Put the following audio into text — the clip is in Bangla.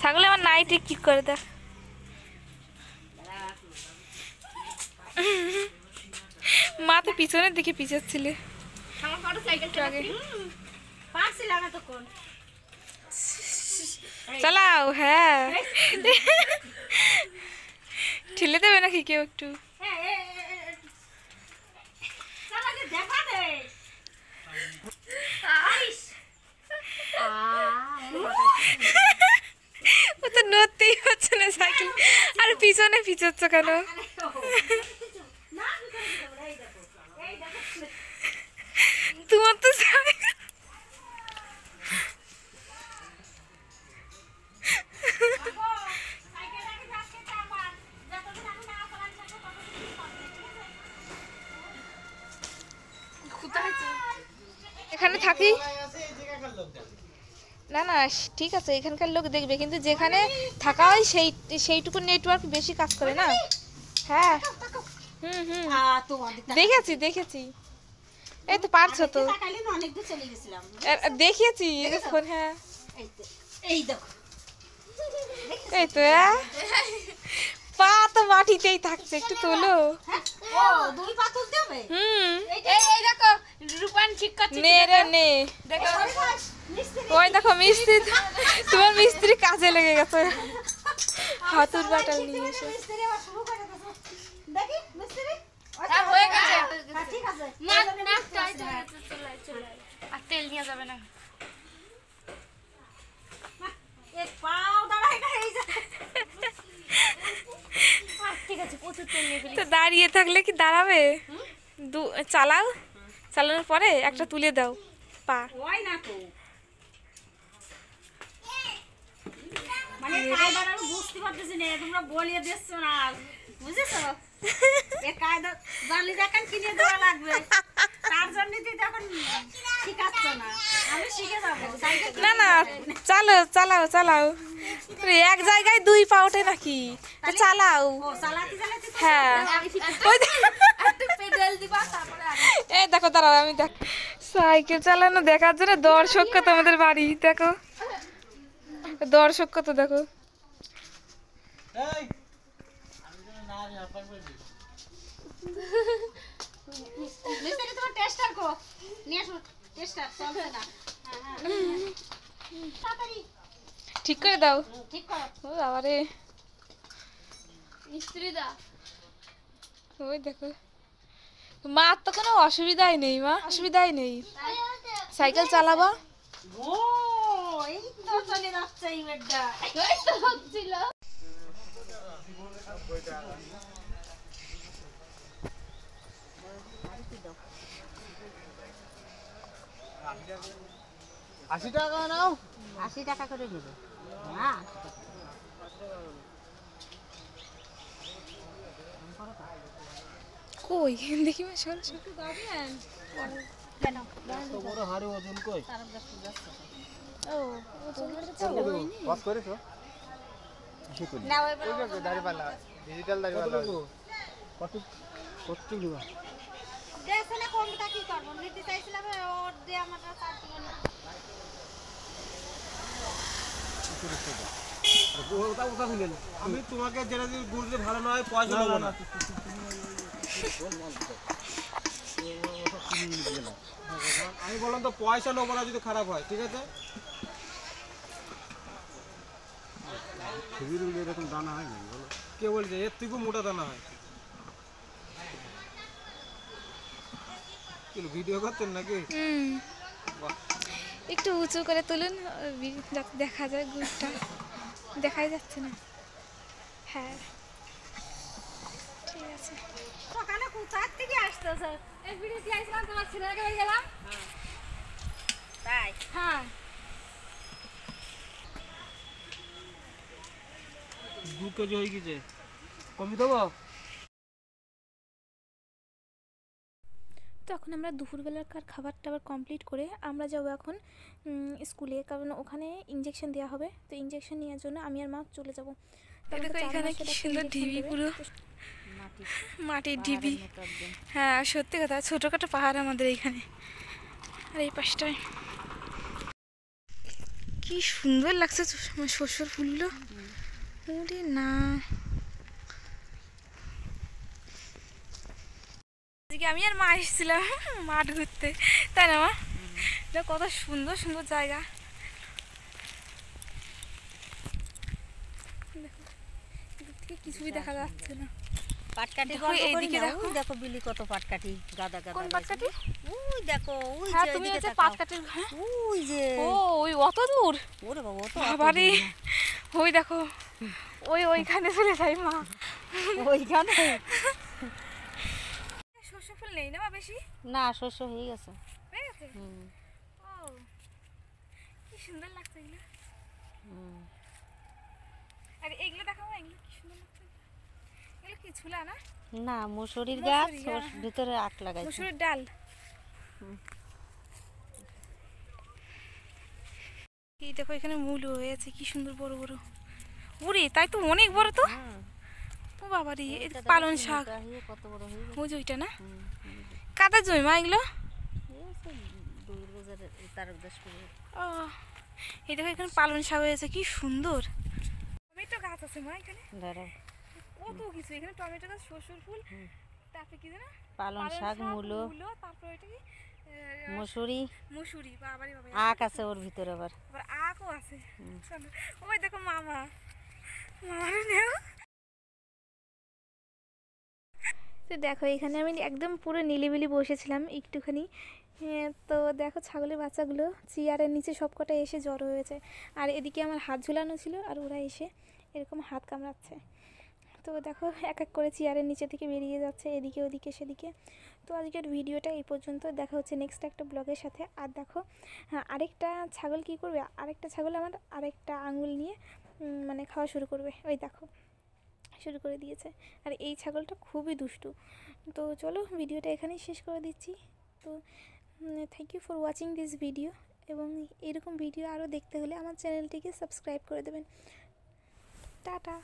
ছাগলে আমার নাইটি কি করে দেখ। মা তো পিছনের দিকে পিছাচ্ছিলে চালাও। হ্যাঁ ঠেলে দেবে নাকি কেউ একটু? ও তো নড়তেই হচ্ছে না সাইকেল, আর পিছনে পিছাচ্ছ কেন? তোমার তো এখানে থাকি না না ঠিক আছে, এখানকার লোক দেখবে, কিন্তু যেখানে থাকা হয় সেইটুকু নেটওয়ার্ক বেশি কাজ করে না। হ্যাঁ দেখেছি দেখেছি, এই তো পারছো তো, দেখিয়েছি এখন। হ্যাঁ এই তো পা তো মাটিতেই থাকছে, একটু তোলো। ওই দেখো মিস্ত্রি, তোমার মিস্ত্রি কাজে লেগে গেছে, হাতুর বাটাল নিয়ে এসে। তেল নিয়ে যাবে না, তো দাঁড়িয়ে থাকলে কি দাঁড়াবে? চালাও, চালানোর পরে একটা তুলে দাও পা। বুঝতে পারতেছি না, তোমরা বলিয়ে দিচ্ছ না, বুঝেছো? কায়দা জানলে দেখেন কিনে দেওয়া লাগবে, তার জন্য এখন শিখাচ্ছ না, আমি শিখে যাবো। না না চালাও চালাও চালাও, এক জায়গায় দুই পা ওঠে নাকি? চালাও। হ্যাঁ এই দেখো দাঁড়াও, আমি দেখ সাইকেল চালানো দেখার জন্য দর্শক কত আমাদের বাড়ি, দেখো দর্শক কত, দেখো ঠিক করে দাও। আরে ওই দেখো মার তো কোনো অসুবিধাই নেই, মা অসুবিধাই নেই, সাইকেল চালাবা। আশি টাকা নাও, 80 টাকা করে দেবে। কই দেখি মা, সর সর। বড় হাড়ে ওজন কই? ও বাস করেছো? কিছু করি না, ওই যে দাড়িপাল্লা, ডিজিটাল দাড়িপাল্লা কত কত দিবা? দেশে না কোনটা কি করব, নিতে চাইছিলাম ওর দিয়ে আমারটা কাট দিল না। আমি তোমাকে যেটা যদি গুড় দিয়ে ভালো নয় পয়সা নেবো না। আমি বললাম তো পয়সা নেবো না যদি খারাপ হয়, ঠিক আছে? এরকম দানা হয় না, বলো কে বলছে এর থেকে মোটা দানা হয়? ভিডিও করতেন নাকি? একটু উঁচু করে তুলুন যাতে দেখা যায়, গুড়টা দেখাই যাচ্ছে না। হ্যাঁ ঠিক আছে। সকালে কোথার থেকে আসতেছে? এই ভিডিও দিয়ে আসলাম, তোমার ছেলেকে বলে গেলাম। তাই? হ্যাঁ 2 কেজি হয়ে গেছে, কমই দেবো। তো এখন আমরা দুপুরবেলাকার খাবার টাবার কমপ্লিট করে আমরা যাবো এখন স্কুলে, কারণ ওখানে ইঞ্জেকশন দেওয়া হবে। তো ইঞ্জেকশন নেওয়ার জন্য আমি আর মা চলে যাবো। এখানে কি সুন্দর ঢিবি, পুরো মাটির ঢিবি। হ্যাঁ সত্যি কথা, ছোটোখাটো পাহাড় আমাদের এইখানে। আর এই পাশটায় কি সুন্দর লাগছে শস্যর ফুলগুলো। ওরে না, আজকে আমি আর মা এসেছিলাম মাঠ ঘুরতে, তাই না মা? এটা কত সুন্দর সুন্দর জায়গা। কিছুই দেখা যাচ্ছে না। পাটকাঠি এইদিকে দেখো, দেখো বিলি কত পাটকাঠি, গাদা গাদা। কোন পাটকাঠি? ওই দেখো, ওই হ্যাঁ যে তুমি ওইদিকে হচ্ছে তাকাও। পাটকাঠির, হ্যাঁ ওই যে, ও ওই অত দূর। ওরে বাবা, ও তো বাবারে, ওই দেখো ওইখানে চলে যাই মা। ওইখানে শস্য ফুল নেই না বেশি? না, শস্য হয়ে গেছে। হয়ে গেছে? ও কি সুন্দর লাগছে এগুলো। আর এগুলো দেখাবো, এগুলো কি সুন্দর লাগছে। এগুলো কি ঝুলা না? না, মুসুরির গাছ, মুসুরি, ওর হ্যাঁ। ভিতরে আখ লাগাইছে। মুসুরির ডাল। এই দেখো এখানে মূল হয়েছে, কি সুন্দর বড় বড়। ওরে তাই তো অনেক বড় তো। ও বাবা রে, পালং শাক। কত বড় হয়ে গেছে। ওই যে ওইটা না, কাটা জমি মা এগুলো। ও এই দেখো এখানে পালং শাক হয়েছে, কি সুন্দর। টমেটো গাছ আছে মা এখানে, কত কিছু। এখানে টমেটো গাছ, শস্যর ফুল, তারপরে কি জানো, পালং শাক, মূলো, তারপরে ওইটা কি মুসুরি, মুসুরি। বাবারে বাবা, আখ আছে ওর ভিতরে আবার। আবার আখও আছে। চলো, ওই দেখো মামা, মামারে নেও। তো দেখো এখানে আমি একদম পুরো নিলিবিলি বসেছিলাম একটুখানি। তো দেখো ছাগলের বাচ্চাগুলো চেয়ারের নিচে সবকটা এসে জড়ো হয়েছে। আর এদিকে আমার হাত ঝুলানো ছিল, আর ওরা এসে এরকম হাত কামড়াচ্ছে। তো দেখো এক এক করে চেয়ারের নিচে থেকে বেরিয়ে যাচ্ছে এদিকে ওদিকে সেদিকে। তো আজকের ভিডিওটা এই পর্যন্ত, দেখা হচ্ছে নেক্সট একটা ব্লগের সাথে। আর দেখো হ্যাঁ, আরেকটা ছাগল কি করবে, আরেকটা ছাগল আমার আরেকটা আঙুল নিয়ে মানে খাওয়া শুরু করবে। ওই দেখো শুরু করে দিয়েছে। আর এই ছাগলটা খুবই দুষ্টু। তো চলো ভিডিওটা এখানেই শেষ করে দিচ্ছি। তো thank you for watching this video, এবং এরকম ভিডিও আরও দেখতে হলে আমার চ্যানেলটিকে সাবস্ক্রাইব করে দেবেন। টাটা।